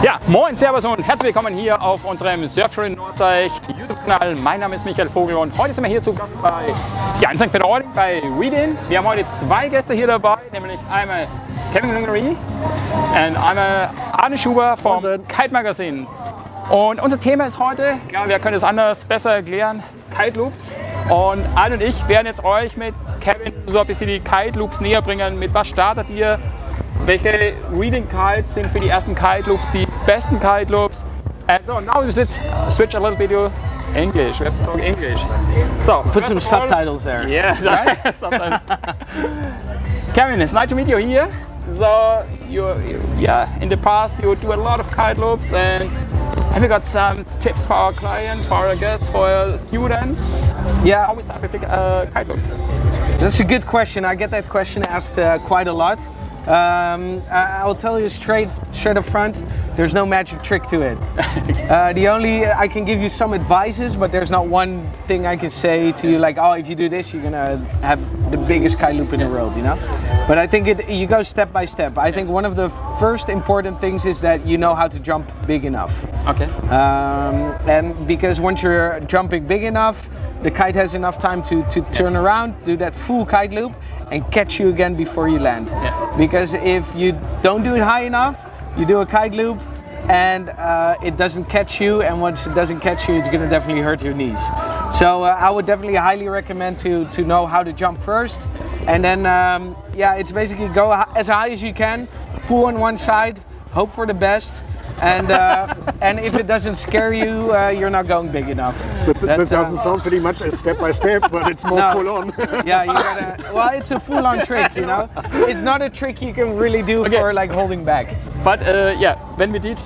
Ja, moin, servus und herzlich willkommen hier auf unserem Surfschule Norddeich YouTube-Kanal. Mein Name ist Michael Vogel und heute sind wir hier zu Gast bei St. Ording bei Reedin. Wir haben heute zwei Gäste hier dabei, nämlich einmal Kevin Langeree und einmal Arne Schuber vom Kite Magazin. Und unser Thema ist heute, ja, wir können es anders besser erklären, Kiteloops. Und Arne und ich werden jetzt euch mit Kevin so ein bisschen die Kiteloops näher bringen. Mit was startet ihr? Welche Reedin Kites sind für die ersten Kiteloops die besten Kiteloops? And so now we switch a little bit to English. We have to talk English. So put some subtitles there. Yeah, right? Sometimes. Kevin, it's nice to meet you here. So in the past you do a lot of Kiteloops, and have you got some tips for our clients, for our guests, for our students? Yeah. How we start with the Kiteloops? That's a good question. I get that question asked quite a lot. I'll tell you straight up front, there's no magic trick to it. I can give you some advices, but there's not one thing I can say to you like, oh, if you do this, you're gonna have the biggest kite loop in the world, you know? But I think you go step by step. I think one of the first important things is that you know how to jump big enough. Okay. And because once you're jumping big enough, the kite has enough time to turn around, do that full kite loop, and catch you again before you land. Yeah. Because if you don't do it high enough, you do a kite loop and it doesn't catch you, and once it doesn't catch you, it's going to definitely hurt your knees. So I would definitely highly recommend to know how to jump first, and then it's basically go as high as you can, pull on one side, hope for the best. And if it doesn't scare you, you're not going big enough. So that doesn't sound pretty much as step by step, but it's more full on. Yeah, you gotta. Well, it's a full on trick, you know. It's not a trick you can really do for like holding back. But when we teach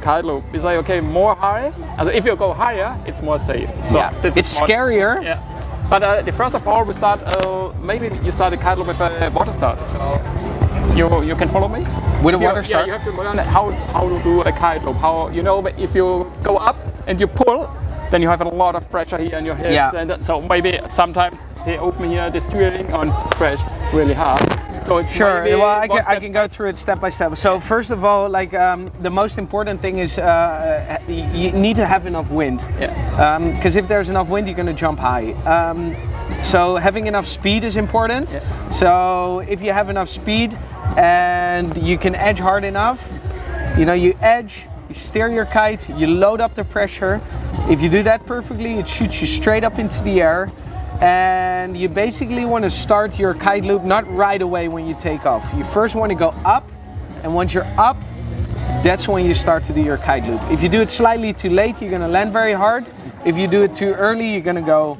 kite loop, we say okay, more high. If you go higher, it's more safe. So yeah, it's scarier. Yeah. But first of all, we start. Maybe you start a kite loop with a water start. You can follow me? With a water start? Yeah, you have to learn how to do a kite loop. How, you know, if you go up and you pull, then you have a lot of pressure here in your hips. Yeah. And so maybe sometimes they open here the steering and crash really hard. So it's sure. Well, I can go through it step by step. So first of all, like the most important thing is you need to have enough wind. Yeah. Because if there's enough wind, you're going to jump high. So having enough speed is important. Yeah. So if you have enough speed and you can edge hard enough, you know, you edge, you steer your kite, you load up the pressure. If you do that perfectly, it shoots you straight up into the air. And you basically want to start your kite loop not right away when you take off. You first want to go up, and once you're up, that's when you start to do your kite loop. If you do it slightly too late, you're going to land very hard. If you do it too early, you're going to go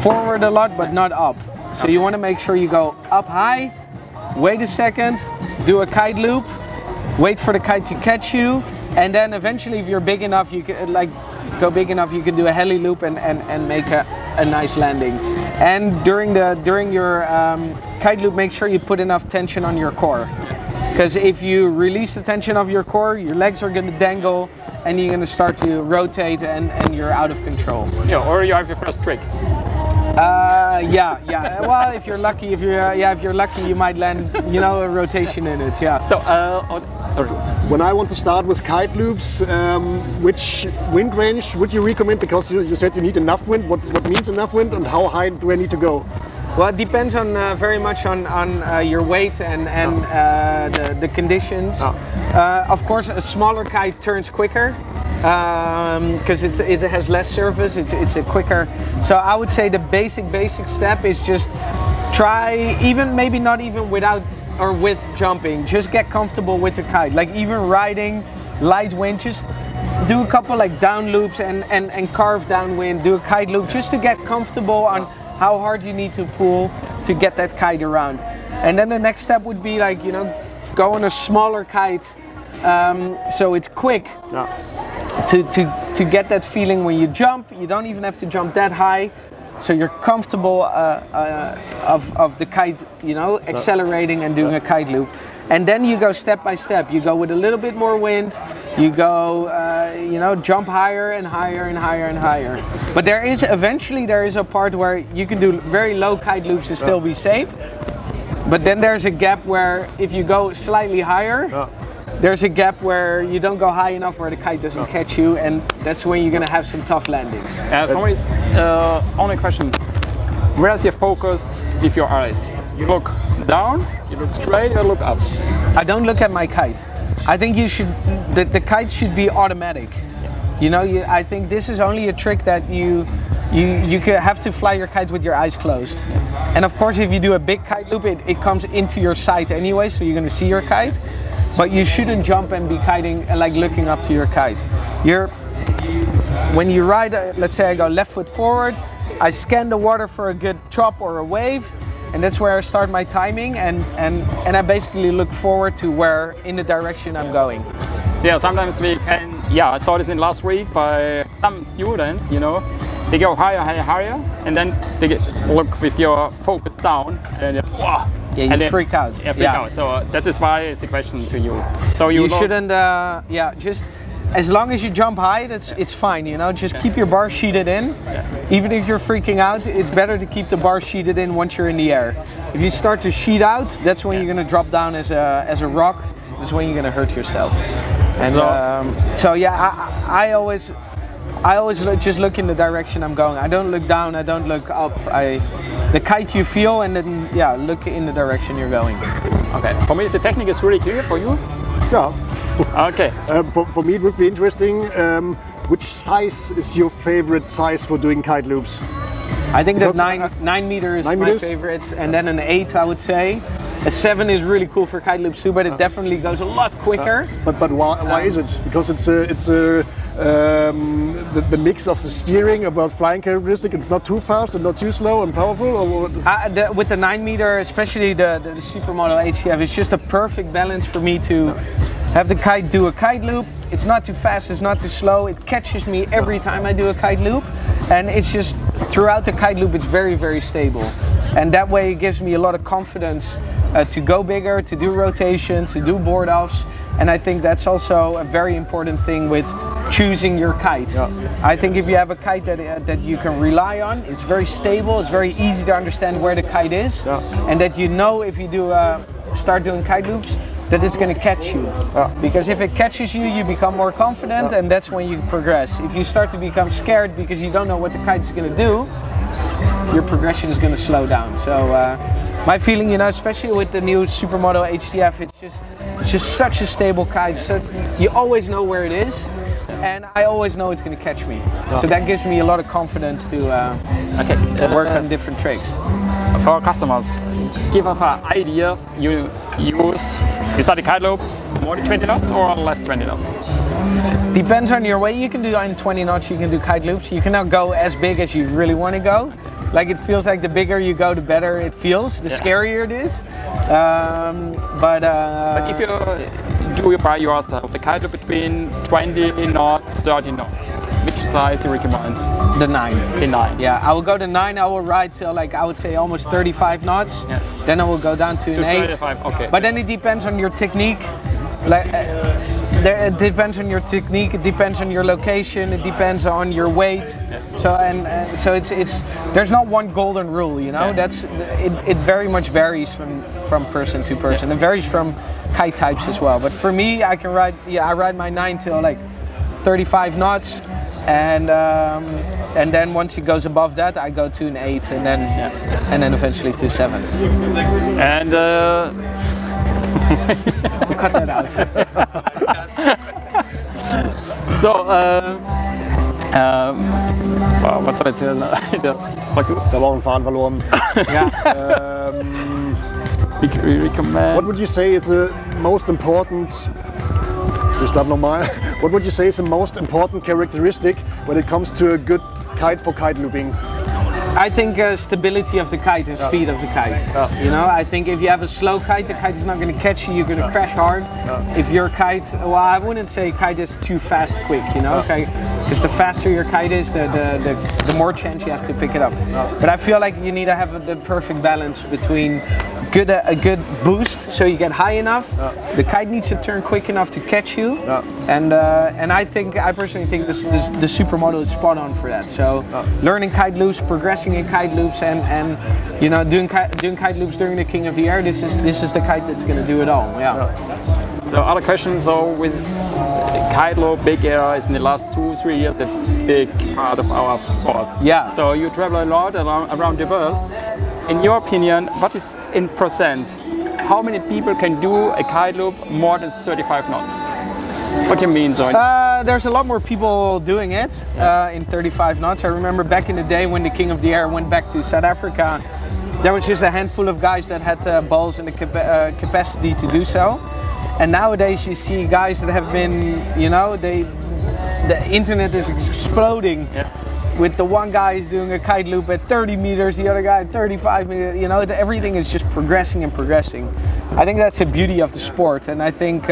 forward a lot, but not up. So you want to make sure you go up high, wait a second, do a kite loop, wait for the kite to catch you, and then eventually, if you're big enough, you can go big enough, you can do a heli loop and make a nice landing. And during your kite loop, make sure you put enough tension on your core. Because if you release the tension of your core, your legs are going to dangle, and you're going to start to rotate, and you're out of control. Yeah, or you have your first trick. Yeah. Well, if you're lucky, you might land, you know, a rotation in it. Yeah. So, sorry. When I want to start with kite loops, which wind range would you recommend? Because you said you need enough wind. What means enough wind, and how high do I need to go? Well, it depends on very much on your weight and the conditions. Of course, a smaller kite turns quicker because it has less surface. It's a quicker. So I would say the basic step is just try, even maybe not even without or with jumping. Just get comfortable with the kite. Like even riding light wind, just do a couple like down loops and carve downwind. Do a kite loop just to get comfortable on how hard you need to pull to get that kite around. And then the next step would be like, you know, go on a smaller kite so it's quick to get that feeling when you jump. You don't even have to jump that high, so you're comfortable of the kite, you know, accelerating and doing a kite loop. And then you go step by step. You go with a little bit more wind. You go, jump higher and higher and higher and higher. But there is a part where you can do very low kite loops and still be safe. But then there's a gap where if you go slightly higher, there's a gap where you don't go high enough where the kite doesn't catch you, and that's when you're gonna have some tough landings. For me, only question: where's your focus with your eyes? You look down, you look straight, you look up. I don't look at my kite. I think you should. The kite should be automatic. You know, I think this is only a trick that you have to fly your kite with your eyes closed. And of course, if you do a big kite loop, it comes into your sight anyway, so you're going to see your kite. But you shouldn't jump and be kiting like looking up to your kite. When you ride, let's say I go left foot forward, I scan the water for a good chop or a wave, and that's where I start my timing, and I basically look forward to where in the direction I'm going. Yeah, sometimes we can, I saw this in last week by some students, you know, they go higher, and then they look with your focus down, and wow. Yeah, you freak out. Yeah, freak out. So that is why it's the question to you. So you shouldn't, just as long as you jump high, it's fine, you know, just keep your bar sheeted in. Even if you're freaking out, it's better to keep the bar sheeted in once you're in the air. If you start to sheet out, that's when you're gonna drop down as a rock. That's when you're gonna hurt yourself. And I always just look in the direction I'm going. I don't look down, I don't look up. The kite you feel, and then look in the direction you're going. Okay. For me, the technique is really clear. For you? Yeah. Okay. For me, it would be interesting. Which size is your favorite size for doing kite loops? I think that 9 meters is my favorite, and then an 8, I would say. A 7 is really cool for kite loops too, but it definitely goes a lot quicker. But why is it? Because it's the mix of the steering about flying characteristic. It's not too fast and not too slow and powerful. Or with the 9 meter, especially the Supermodel HDF, it's just a perfect balance for me to have the kite do a kite loop. It's not too fast, it's not too slow. It catches me every time I do a kite loop, and it's just throughout the kite loop it's very, very stable. And that way it gives me a lot of confidence to go bigger, to do rotations, to do board offs. And I think that's also a very important thing with choosing your kite. I think if you have a kite that you can rely on, it's very stable, it's very easy to understand where the kite is, and that you know if you do start doing kite loops, that it's going to catch you. Because if it catches you, you become more confident, and that's when you progress. If you start to become scared because you don't know what the kite is going to do, your progression is going to slow down. So my feeling, you know, especially with the new Supermodel HDF, it's just such a stable kite. So you always know where it is, and I always know it's going to catch me. So that gives me a lot of confidence to work on different tricks. For our customers, give us an idea you use. Is that a kite loop more than 20 knots or less 20 knots? Depends on your weight. You can do in 20 knots, you can do kite loops. You cannot go as big as you really want to go. Like it feels like the bigger you go, the better it feels, the scarier it is. But if you do you by yourself, the kite loop between 20 knots, 30 knots, which size you recommend? The 9. The 9. Yeah, I will go to 9. I will ride till like I would say almost 35 knots. Yeah. Then I will go down to an 8. 35. Okay. But then it depends on your technique. Like it depends on your technique. It depends on your location. It depends on your weight. Yes. So it's there's not one golden rule. You know, it very much varies from person to person. It varies from kite types as well. But for me, I can ride. Yeah, I ride my 9 till like 35 knots. And then once it goes above that, I go to an 8, and then eventually to 7. And you cut that out. So, was soll ich erzählen? Da war ein Faden verloren. What would you say is the most important? What would you say is the most important characteristic when it comes to a good kite for kite looping? I think stability of the kite and speed of the kite. You know, I think if you have a slow kite, the kite is not going to catch you. You're going to crash hard. If your kite, well, I wouldn't say kite is too fast, quick. You know, because the faster your kite is, the more chance you have to pick it up. But I feel like you need to have the perfect balance between a good boost, so you get high enough. The kite needs to turn quick enough to catch you, and I personally think the Supermodel is spot on for that. So learning kite loops, progressing in kite loops, and you know doing kite loops during the King of the Air. This is the kite that's going to do it all. So other questions, so with Kiteloop, big air is in the last 2-3 years a big part of our sport. Yeah. So you travel a lot around the world. In your opinion, what is in percent? How many people can do a Kiteloop more than 35 knots? What do you mean, so? There's a lot more people doing it in 35 knots. I remember back in the day when the King of the Air went back to South Africa, there was just a handful of guys that had balls and the capacity to do so. And nowadays you see guys that have been, you know, the internet is exploding. Yeah. With the one guy is doing a kite loop at 30 meters, the other guy at 35 meters, you know, everything is just progressing and progressing. I think that's the beauty of the sport, and I think,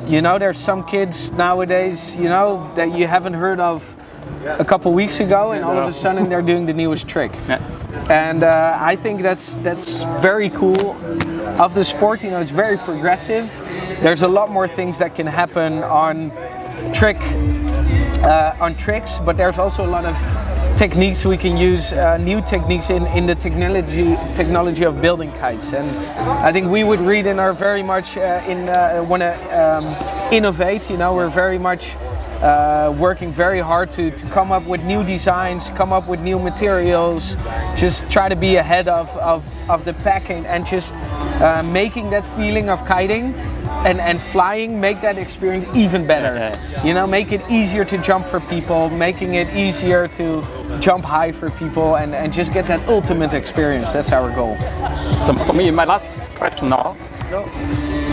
you know, there's some kids nowadays, you know, that you haven't heard of a couple weeks ago, and all of a sudden they're doing the newest trick. Yeah. And I think that's very cool of the sport. You know, it's very progressive. There's a lot more things that can happen on tricks, but there's also a lot of techniques we can use, new techniques in the technology of building kites. And I think we with Reedin are very much want to innovate. You know, we're very much working very hard to come up with new designs, come up with new materials, just try to be ahead of the pack, and just making that feeling of kiting and flying, make that experience even better. You know, make it easier to jump for people, making it easier to jump high for people, and just get that ultimate experience. That's our goal. So for me, my last question now,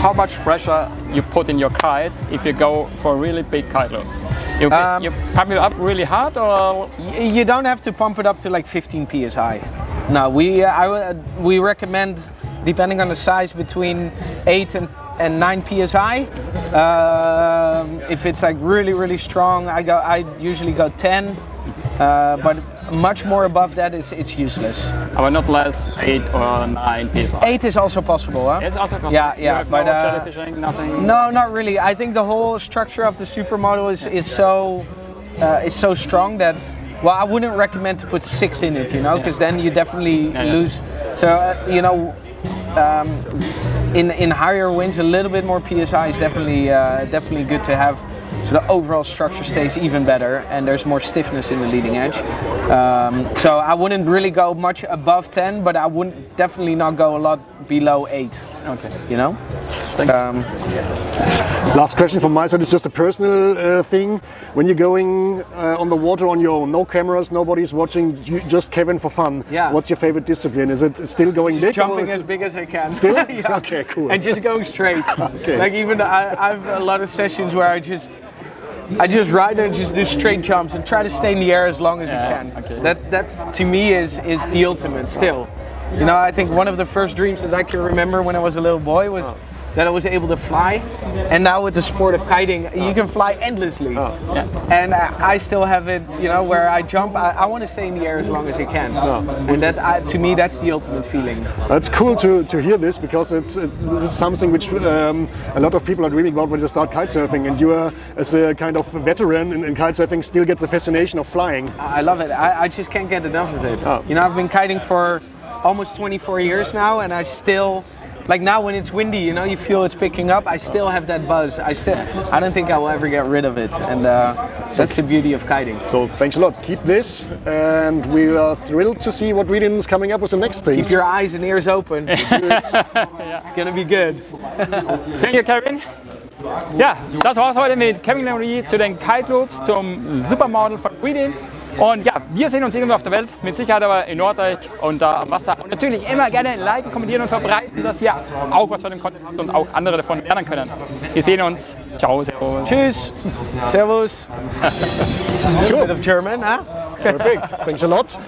how much pressure you put in your kite if you go for really big kite loops? You pump it up really hard, or? You don't have to pump it up to like 15 psi. No, we recommend, depending on the size, between 8 and 9 psi. If it's like really strong, I usually go 10, but much more above that, it's useless. But not less 8 or 9 psi. 8 is also possible, huh? It's also possible. Yeah, but no jellyfishing, nothing. No, not really. I think the whole structure of the supermodel is so strong that, well, I wouldn't recommend to put 6 in it, you know, because then you definitely lose. So you know, in higher winds, a little bit more psi is definitely good to have, so the overall structure stays even better and there's more stiffness in the leading edge. So I wouldn't really go much above 10, but I wouldn't definitely not go a lot below 8. Okay. You know? Last question from my side is just a personal thing. When you're going on the water on your own, no cameras, nobody's watching, just Kevin for fun. Yeah. What's your favorite discine? Is it still going big? Jumping as big as I can. Still? Yeah. Okay, cool. And just going straight. Okay. Like even I've a lot of sessions where I just ride and just do straight jumps and try to stay in the air as long as you can. Okay. That to me is the ultimate still. You know, I think one of the first dreams that I can remember when I was a little boy was that I was able to fly, and now with the sport of kiting, you can fly endlessly. And I still have it, you know, where I jump, I want to stay in the air as long as I can. And that, to me, that's the ultimate feeling. It's cool to hear this, because this is something which a lot of people are dreaming about when they start kitesurfing, and you are, as a kind of veteran in kitesurfing, still get the fascination of flying. I love it. I just can't get enough of it. You know, I've been kiting for almost 24 years now, and I still, like now when it's windy, you know, you feel it's picking up, I still have that buzz. I don't think I will ever get rid of it, and that's the beauty of kiting. So thanks a lot, keep this, and we are thrilled to see what Reedin is coming up with the next things. Keep your eyes and ears open. It's gonna be good. Thank you, Kevin. Ja, das war's heute mit Kevin Langeree zu den Kiteloops, zum Supermodel von Reedin. Und ja, wir sehen uns irgendwo auf der Welt, mit Sicherheit aber in Norddeich und da am Wasser. Und natürlich immer gerne liken, kommentieren und verbreiten, dass ihr auch was von dem Content habt und auch andere davon lernen können. Wir sehen uns. Ciao, servus. Tschüss. Servus. A little bit of German, huh? Perfect. Thanks a lot.